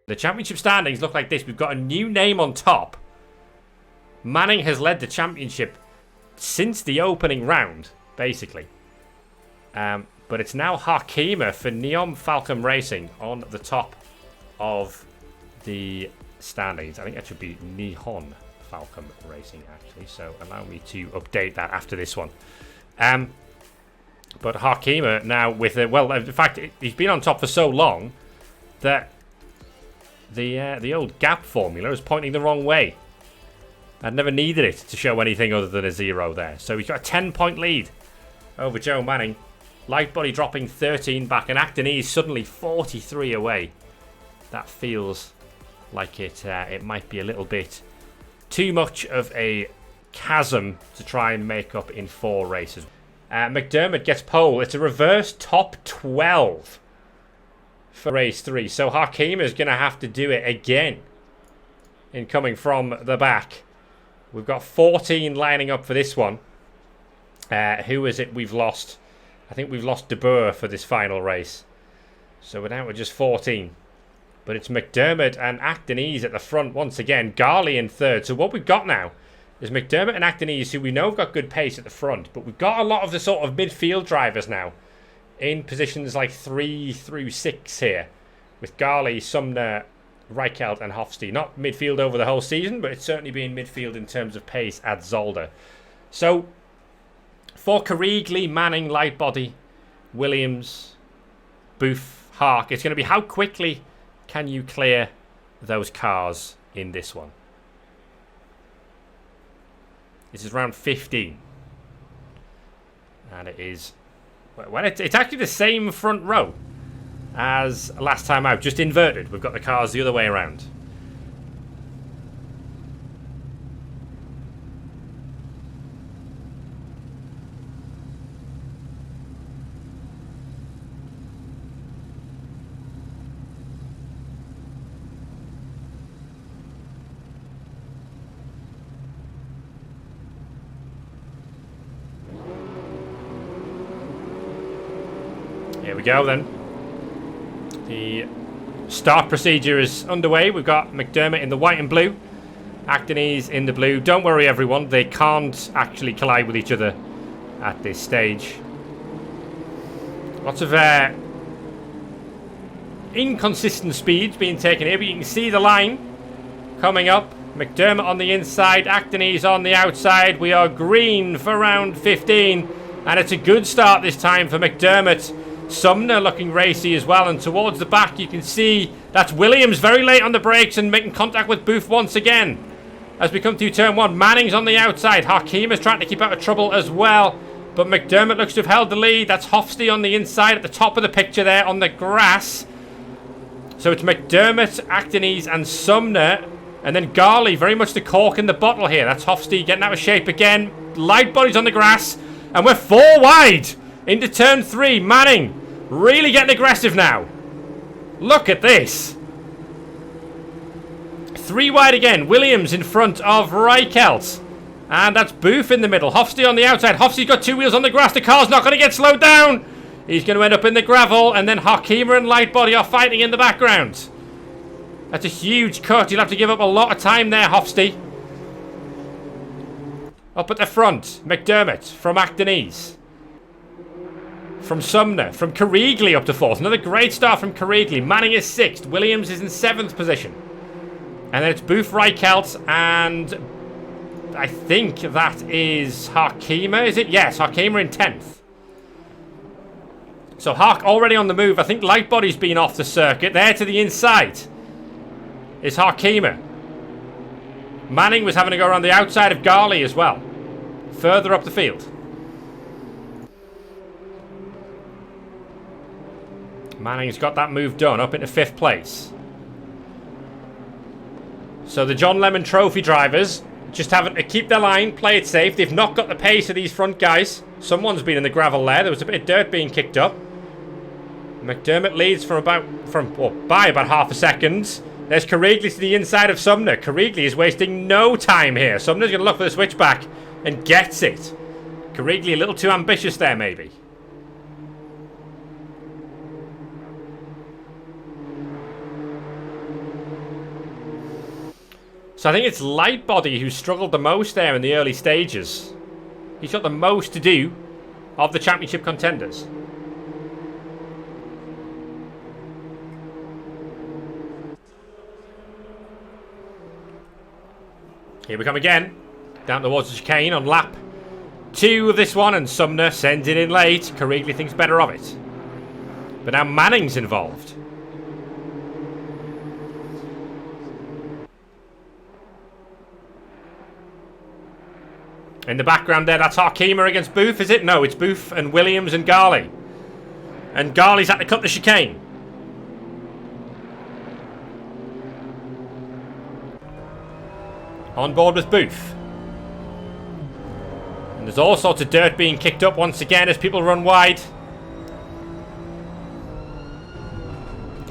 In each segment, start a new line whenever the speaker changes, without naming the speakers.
The championship standings look like this. We've got a new name on top. Manning has led the championship since the opening round, basically. But it's now Harkimer for Neon Falcon Racing on the top of the standings. I think that should be Nihon Falcon Racing, actually. So allow me to update that after this one. But Harkimer now with a... Well, in fact, he's been on top for so long that the old gap formula is pointing the wrong way. I'd never needed it to show anything other than a 0 there. So he's got a 10-point lead over Joe Manning. Lightbody dropping 13 back, and Actonese suddenly 43 away. That feels like it might be a little bit too much of a chasm to try and make up in 4 races. McDermott gets pole. It's a reverse top 12 for race 3. So Harkimer is going to have to do it again in coming from the back. We've got 14 lining up for this one. Who is it we've lost? I think we've lost De Boer for this final race. So we're down to just 14. But it's McDermott and Actonese at the front once again. Garley in third. So what we've got now is McDermott and Actonese, who we know have got good pace at the front. But we've got a lot of the sort of midfield drivers now in positions like 3 through 6 here. With Garley, Sumner, Reichelt and Hofstee. Not midfield over the whole season, but it's certainly been midfield in terms of pace at Zolder. So for Carrigley, Manning, Lightbody, Williams, Booth, Hark, it's going to be how quickly can you clear those cars in this one. This is round 15. And it is... Well, it's actually the same front row as last time out, just inverted. We've got the cars the other way around. Here we go then. The start procedure is underway. We've got McDermott in the white and blue, Actonese in the blue. Don't worry everyone, they can't actually collide with each other at this stage. Lots of inconsistent speeds being taken here, but you can see the line coming up. McDermott on the inside, Actonese on the outside. We are green for round 15, and it's a good start this time for McDermott. Sumner looking racy as well, and towards the back you can see that's Williams very late on the brakes and making contact with Booth once again as we come through turn 1. Manning's on the outside. Harkimer's trying to keep out of trouble as well, but McDermott looks to have held the lead. That's Hofstee on the inside at the top of the picture there on the grass. So it's McDermott, Actonese and Sumner, and then Garley very much the cork in the bottle here. That's Hofstee getting out of shape again. Lightbody's on the grass, and we're 4 wide into turn 3. Manning really getting aggressive now. Look at this. 3 wide again. Williams in front of Reichelt. And that's Booth in the middle. Hofstee on the outside. Hofstee's got 2 wheels on the grass. The car's not going to get slowed down. He's going to end up in the gravel. And then Harkimer and Lightbody are fighting in the background. That's a huge cut. You'll have to give up a lot of time there, Hofstee. Up at the front, McDermott from Actonese. From Sumner, from Carrigley up to 4th. Another great start from Carrigley. Manning is 6th. Williams is in 7th position. And then it's Booth, Reichelt, and I think that is Harkimer, is it? Yes, Harkimer in 10th. So Hark already on the move. I think Lightbody's been off the circuit. There to the inside is Harkimer. Manning was having to go around the outside of Garley as well. Further up the field. Manning's got that move done, up into 5th place. So the John Lemon Trophy drivers just having to keep their line, play it safe. They've not got the pace of these front guys. Someone's been in the gravel there. There was a bit of dirt being kicked up. McDermott leads by about half a second. There's Carrigley to the inside of Sumner. Carrigley is wasting no time here. Sumner's going to look for the switchback and gets it. Carrigley a little too ambitious there, maybe. So I think it's Lightbody who struggled the most there in the early stages. He's got the most to do of the championship contenders. Here we come again. Down towards the chicane on lap 2 of this one, and Sumner sends it in late. Keregley thinks better of it. But now Manning's involved. In the background there, that's Harkema against Booth, is it? No, it's Booth and Williams and Garley. And Garley's had to cut the chicane. On board with Booth. And there's all sorts of dirt being kicked up once again as people run wide.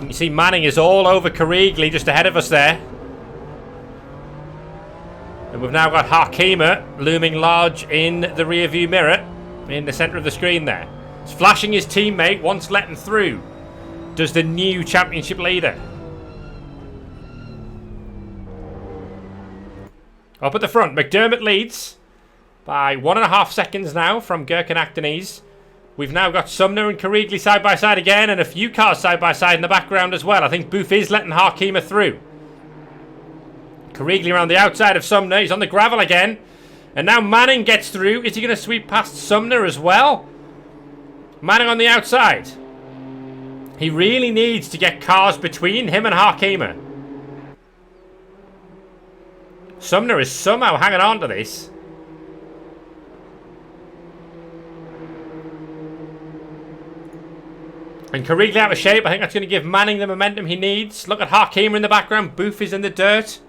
You see Manning is all over Keregley just ahead of us there. And we've now got Harkema looming large in the rear view mirror in the centre of the screen there. He's flashing his teammate once letting through. Does the new championship leader. Up at the front, McDermott leads by 1.5 seconds now from Gherkin Actonese. We've now got Sumner and Keregley side by side again, and a few cars side by side in the background as well. I think Booth is letting Harkema through. Keregley around the outside of Sumner. He's on the gravel again. And now Manning gets through. Is he going to sweep past Sumner as well? Manning on the outside. He really needs to get cars between him and Harkema. Sumner is somehow hanging on to this. And Keregley out of shape. I think that's going to give Manning the momentum he needs. Look at Harkema in the background. Booth is in the dirt.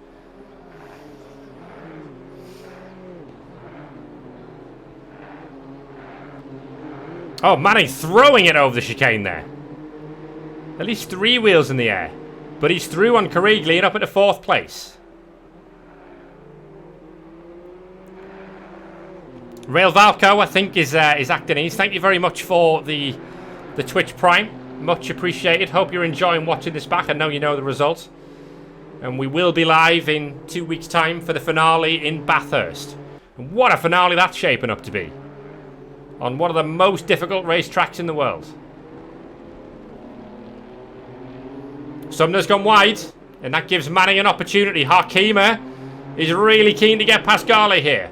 Oh, Manning throwing it over the chicane there. At least 3 wheels in the air. But he's through on Keregley and up into 4th place. Rail Valco, I think, is Actonese. Thank you very much for the Twitch Prime. Much appreciated. Hope you're enjoying watching this back. I know you know the result. And we will be live in 2 weeks' time for the finale in Bathurst. And what a finale that's shaping up to be. On one of the most difficult racetracks in the world. Sumner's gone wide, and that gives Manning an opportunity. Harkema is really keen to get past Garley here.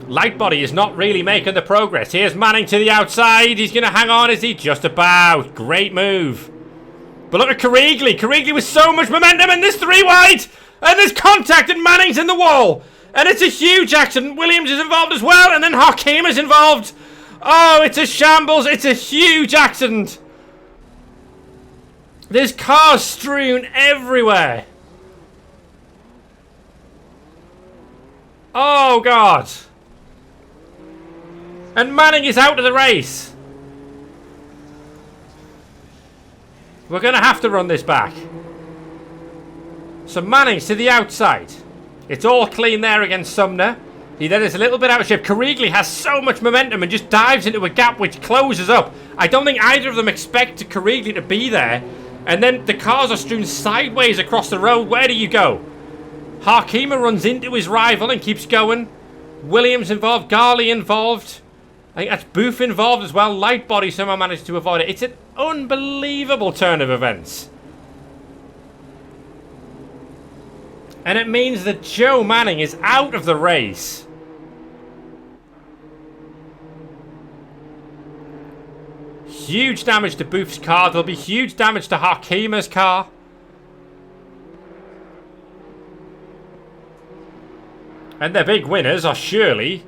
Lightbody is not really making the progress. Here's Manning to the outside. He's going to hang on, is he? Just about. Great move. But look at Keregley. Keregley with so much momentum, and there's 3 wide. And there's contact, and Manning's in the wall. And it's a huge accident. Williams is involved as well, and then Harkema's involved. Oh, it's a shambles. It's a huge accident. There's cars strewn everywhere. Oh, God. And Manning is out of the race. We're going to have to run this back. So Manning's to the outside. It's all clean there against Sumner. He then is a little bit out of shape. Keregley has so much momentum and just dives into a gap which closes up. I don't think either of them expect Keregley to be there. And then the cars are strewn sideways across the road. Where do you go? Harkema runs into his rival and keeps going. Williams involved. Garley involved. I think that's Booth involved as well. Lightbody somehow managed to avoid it. It's an unbelievable turn of events. And it means that Joe Manning is out of the race. Huge damage to Booth's car. There'll be huge damage to Harkema's car. And their big winners are surely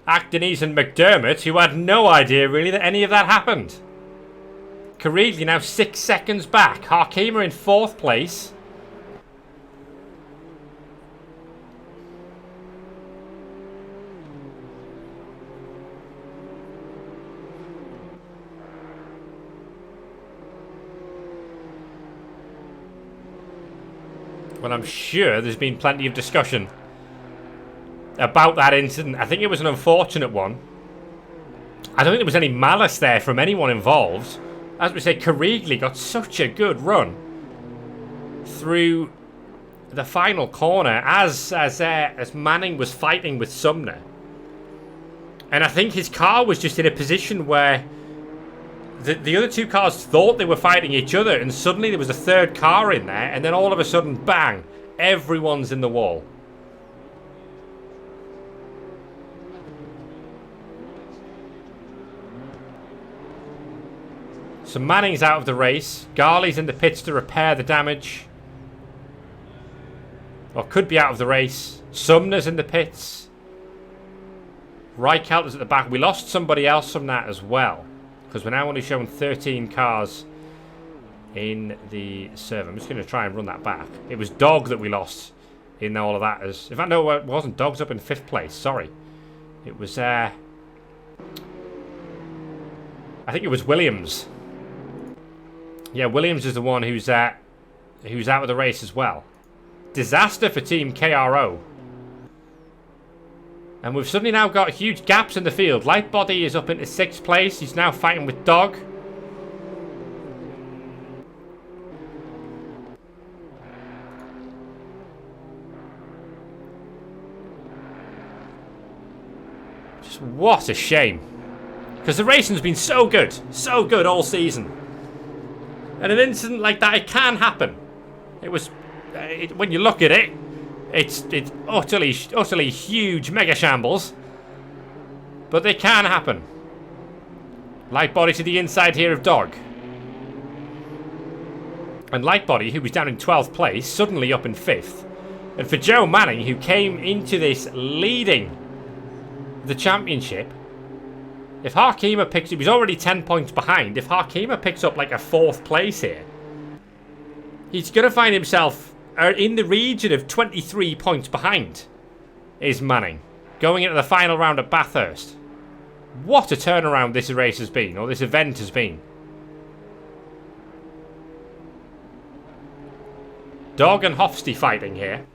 Actonese and McDermott, who had no idea really that any of that happened. Keregley now 6 seconds back. Harkema in 4th place. Well, I'm sure there's been plenty of discussion about that incident. I think it was an unfortunate one. I don't think there was any malice there from anyone involved. As we say, Keregley got such a good run. through the final corner as Manning was fighting with Sumner. And I think his car was just in a position where the other two cars thought they were fighting each other, and suddenly there was a third car in there, and then all of a sudden, bang, everyone's in the wall. So Manning's out of the race. Garley's in the pits to repair the damage. Or could be out of the race. Sumner's in the pits. Reichelt is at the back. We lost somebody else from that as well, because we're now only showing 13 cars in the server. I'm just going to try and run that back. It was Dog that we lost in all of that. In fact, no, it wasn't. Dog's up in 5th place. Sorry. It was... I think it was Williams. Yeah, Williams is the one who's out of the race as well. Disaster for Team KRO. And we've suddenly now got huge gaps in the field. Lightbody is up into 6th place. He's now fighting with Dog. Just what a shame. Because the racing's been so good all season. And an incident like that, it can happen. It was, when you look at it, it's utterly huge mega shambles. But they can happen. Lightbody to the inside here of Dog. And Lightbody, who was down in 12th place, suddenly up in 5th. And for Joe Manning, who came into this leading the championship, if Harkema picks... He was already 10 points behind. If Harkema picks up like a 4th place here, he's going to find himself in the region of 23 points behind, is Manning, going into the final round at Bathurst. What a turnaround this race has been, or this event has been. Dog and Hofsty fighting here.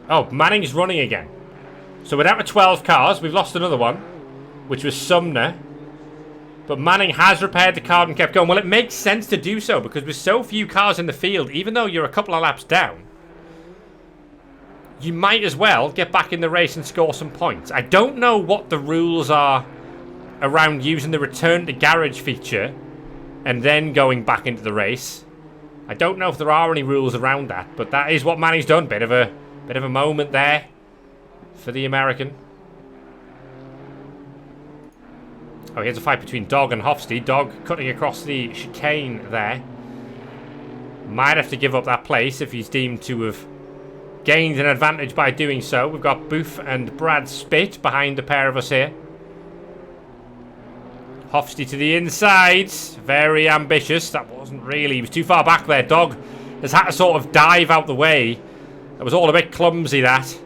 Oh, Manning's running again. So we're down to 12 cars. We've lost another one, which was Sumner. But Manning has repaired the car and kept going. Well, it makes sense to do so, because with so few cars in the field, even though you're a couple of laps down, you might as well get back in the race and score some points. I don't know what the rules are around using the return to garage feature and then going back into the race. I don't know if there are any rules around that, but that is what Manning's done. Bit of a moment there for the American. Oh, here's a fight between Dog and Hofsty. Dog cutting across the chicane there. Might have to give up that place if he's deemed to have gained an advantage by doing so. We've got Booth and Brad Spitt behind the pair of us here. Hofsty to the inside. Very ambitious. That wasn't really... He was too far back there. Dog has had to sort of dive out the way. That was all a bit clumsy, that.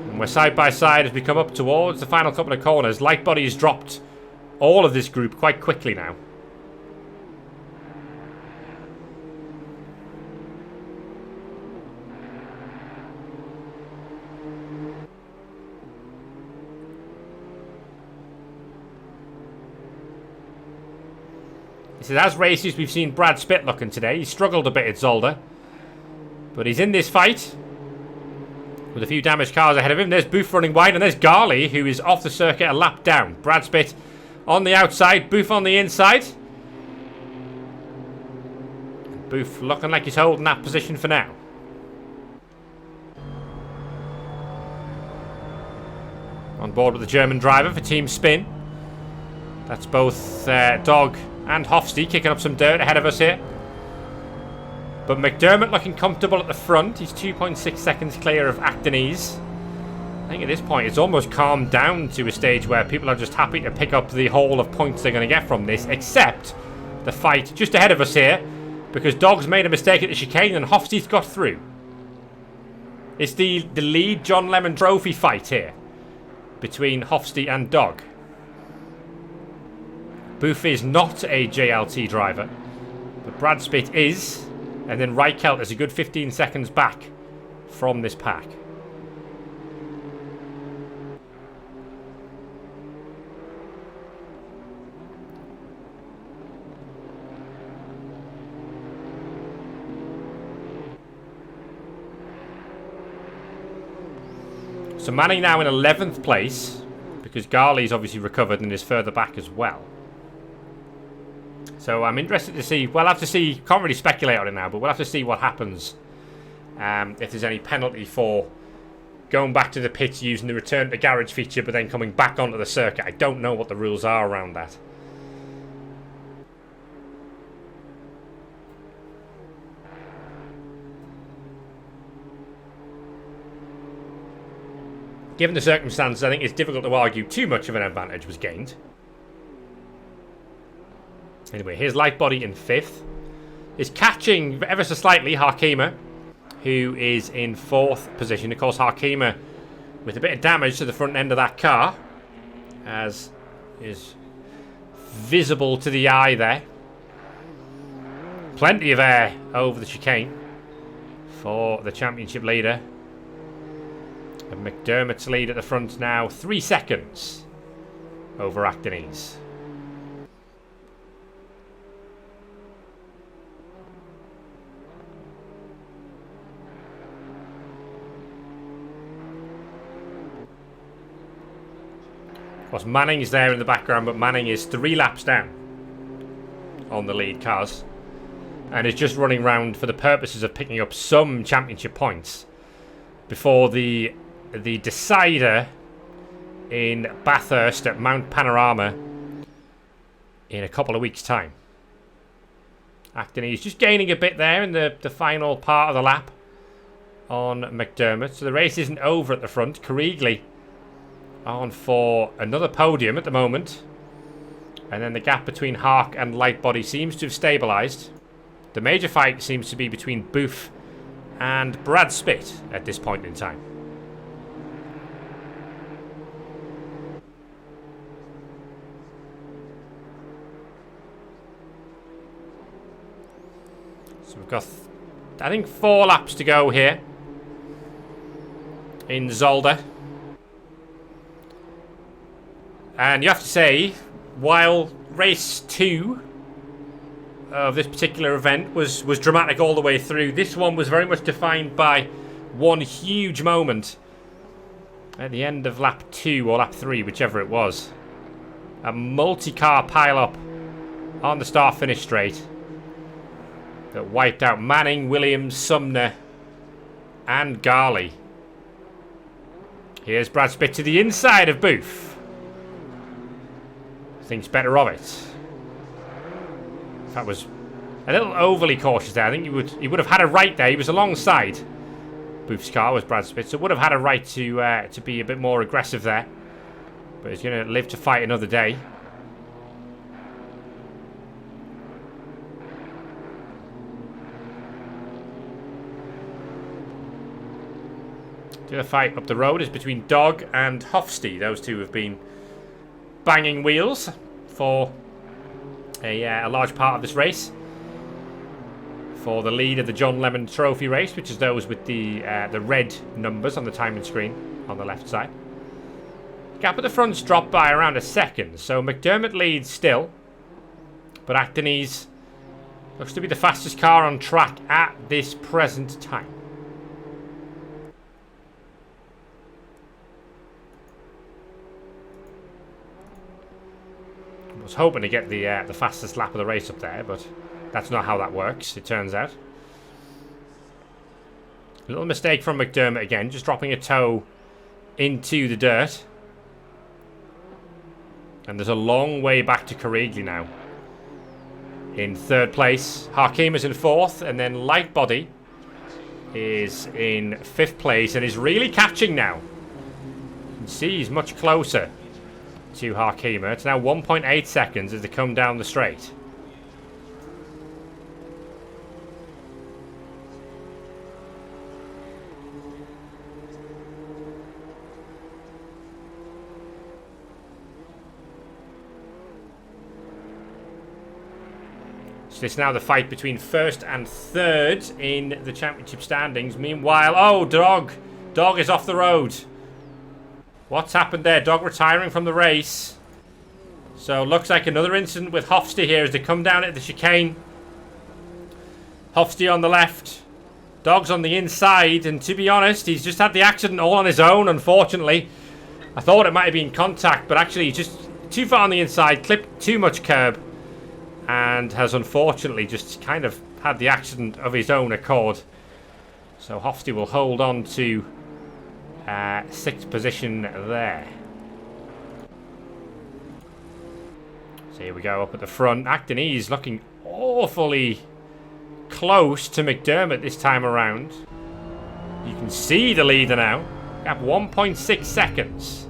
And we're side by side as we come up towards the final couple of corners. Lightbody has dropped all of this group quite quickly now. He says, as races, we've seen Brad Spitt looking today. He struggled a bit at Zolder, but he's in this fight with a few damaged cars ahead of him. There's Booth running wide, and there's Garley, who is off the circuit a lap down. Brad Spitt on the outside, Booth on the inside. Booth looking like he's holding that position for now. On board with the German driver for Team Spin. That's both Dog and Hofsty kicking up some dirt ahead of us here. But McDermott looking comfortable at the front. He's 2.6 seconds clear of Actonese. I think at this point it's almost calmed down to a stage where people are just happy to pick up the haul of points they're going to get from this, except the fight just ahead of us here, because Dog's made a mistake at the chicane and Hofsty's got through. It's the lead John Lemon Trophy fight here between Hofsty and Dog. Booth is not a JLT driver, But Brad Spitt is, and then Reichelt is a good 15 seconds back from this pack. So Manning now in 11th place, because Garley's obviously recovered and is further back as well. So I'm interested to see, we'll have to see, can't really speculate on it now, but we'll have to see what happens. If there's any penalty for going back to the pits using the return to garage feature, but then coming back onto the circuit. I don't know what the rules are around that. Given the circumstances, I think it's difficult to argue too much of an advantage was gained. Anyway, here's Lightbody in 5th. Is catching ever so slightly Harkema, who is in 4th position. Of course, Harkema with a bit of damage to the front end of that car, as is visible to the eye there. Plenty of air over the chicane for the championship leader. And McDermott's lead at the front now, 3 seconds over Actonese. Of course, Manning is there in the background, but Manning is 3 laps down on the lead cars and is just running round for the purposes of picking up some championship points before the decider in Bathurst at Mount Panorama in a couple of weeks' time. Actonese just gaining a bit there in the final part of the lap on McDermott. So the race isn't over at the front. Kriegli on for another podium at the moment. And then the gap between Hark and Lightbody seems to have stabilised. The major fight seems to be between Boof and Brad Spitt at this point in time. So we've got, I think, 4 laps to go here in Zolder. And you have to say, while race 2 of this particular event was dramatic all the way through, this one was very much defined by one huge moment at the end of lap 2 or lap 3, whichever it was. A multi-car pile-up on the start-finish straight that wiped out Manning, Williams, Sumner and Garley. Here's Brad Spitt to the inside of Booth. Thinks better of it. That was a little overly cautious there. I think he would have had a right there. He was alongside Booth's car, was Brad Spitt, so would have had a right to be a bit more aggressive there. But he's going to live to fight another day. The other fight up the road is between Dog and Hofstee. Those two have been banging wheels for a large part of this race. For the lead of the John Lemon Trophy race, which is those with the red numbers on the timing screen on the left side. Gap at the front's dropped by around a second, so McDermott leads still. But Actonese looks to be the fastest car on track at this present time. I was hoping to get the fastest lap of the race up there, but that's not how that works, it turns out. A little mistake from McDermott again, just dropping a toe into the dirt. And there's a long way back to Kriegli now. In 3rd place, Harkema's in 4th, and then Lightbody is in 5th place and is really catching now. You can see he's much closer to Harkema. It's now 1.8 seconds as they come down the straight. So it's now the fight between first and third in the championship standings. Meanwhile, oh, Dog is off the road. What's happened there? Dog retiring from the race. So looks like another incident with Hofstee here as they come down at the chicane. Hofstee on the left. Dog's on the inside, and to be honest, he's just had the accident all on his own, unfortunately. I thought it might have been contact, but actually he's just too far on the inside, clipped too much curb, and has unfortunately just kind of had the accident of his own accord. So Hofstee will hold on to 6th position there. So here we go up at the front. Actonese looking awfully close to McDermott this time around. You can see the leader now. Gap 1.6 seconds.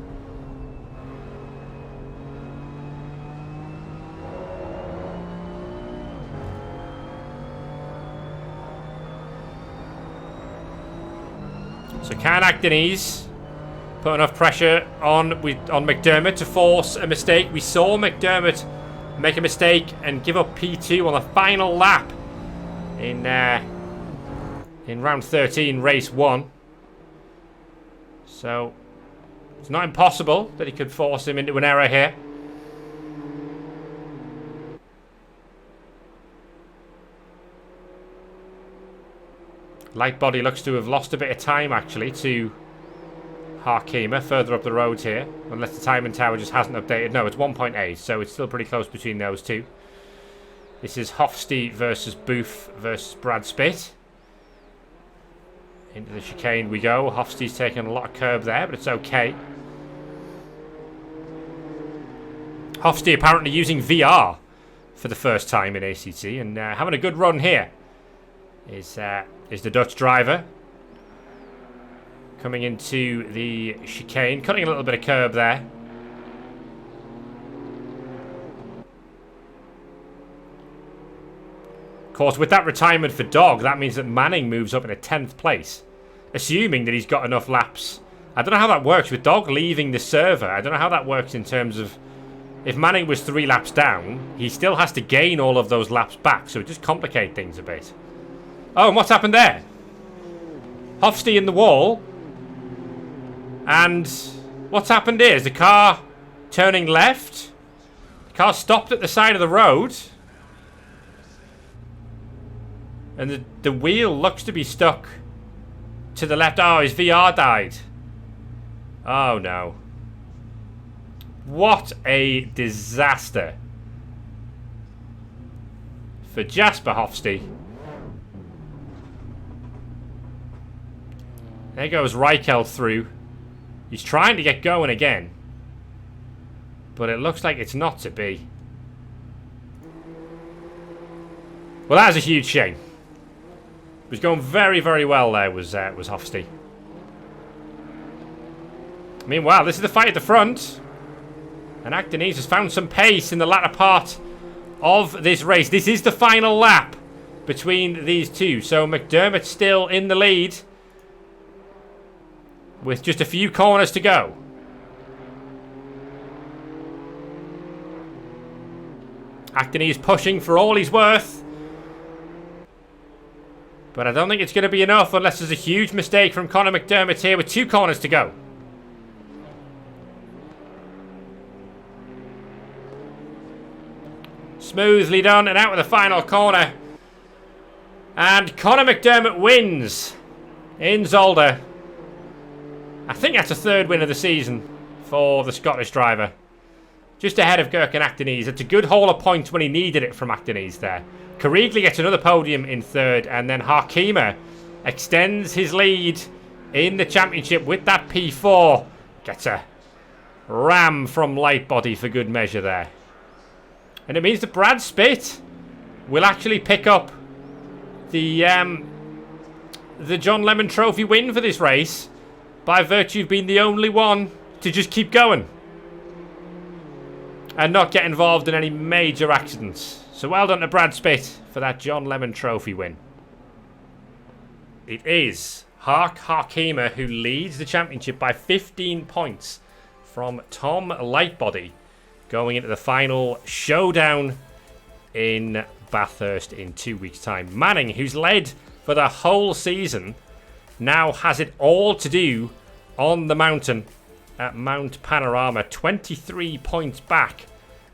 So can Actonese put enough pressure on McDermott to force a mistake? We saw McDermott make a mistake and give up P2 on the final lap in round 13, race 1. So it's not impossible that he could force him into an error here. Lightbody looks to have lost a bit of time actually to Harkema further up the road here, unless the timing tower just hasn't updated. No, it's 1.8, so it's still pretty close between those two. This is Hofstee versus Booth versus Brad Spitt. Into the chicane we go. Hofstee's taking a lot of curb there, but it's okay. Hofstee apparently using VR for the first time in ACT and having a good run here. Is the Dutch driver. Coming into the chicane, cutting a little bit of curb there. Of course, with that retirement for Dog, that means that Manning moves up in a 10th place. Assuming that he's got enough laps. I don't know how that works with Dog leaving the server. I don't know how that works in terms of... If Manning was 3 laps down, he still has to gain all of those laps back. So it just complicates things a bit. Oh, and what's happened there? Hofstee in the wall. And what's happened here? Is the car turning left? The car stopped at the side of the road. And the wheel looks to be stuck to the left. Oh, his VR died. Oh, no. What a disaster for Jasper Hofstee. There goes Reichelt through. He's trying to get going again. But it looks like it's not to be. Well, that is a huge shame. It was going very, very well there, was Hofstee. Meanwhile, this is the fight at the front. And Actonese has found some pace in the latter part of this race. This is the final lap between these two. So McDermott still in the lead with just a few corners to go. Actonese pushing for all he's worth. But I don't think it's going to be enough unless there's a huge mistake from Conor McDermott here with 2 corners to go. Smoothly done and out with the final corner. And Conor McDermott wins in Zolder. I think that's a 3rd win of the season for the Scottish driver. Just ahead of Gherkin Actonese. It's a good haul of points when he needed it from Actonese there. Carigli gets another podium in 3rd, and then Harkema extends his lead in the championship with that P4. Gets a ram from Lightbody for good measure there. And it means that Brad Spitt will actually pick up the John Lemon Trophy win for this race by virtue of being the only one to just keep going and not get involved in any major accidents. So well done to Brad Spitt for that John Lemon Trophy win. It is Harkema who leads the championship by 15 points from Tom Lightbody, going into the final showdown in Bathurst in 2 weeks' time. Manning, who's led for the whole season, now has it all to do on the mountain at Mount Panorama. 23 points back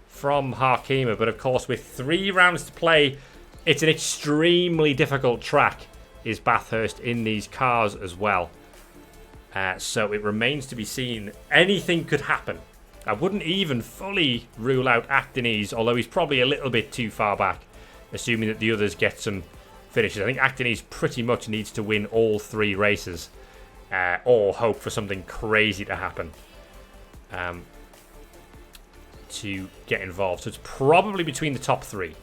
from Harkema, but of course with 3 rounds to play, it's an extremely difficult track, is Bathurst, in these cars as well. So it remains to be seen. Anything could happen. I wouldn't even fully rule out Actonese, although he's probably a little bit too far back, assuming that the others get some finishes. I think Actonese pretty much needs to win all 3 races, or hope for something crazy to happen to get involved. So it's probably between the top 3.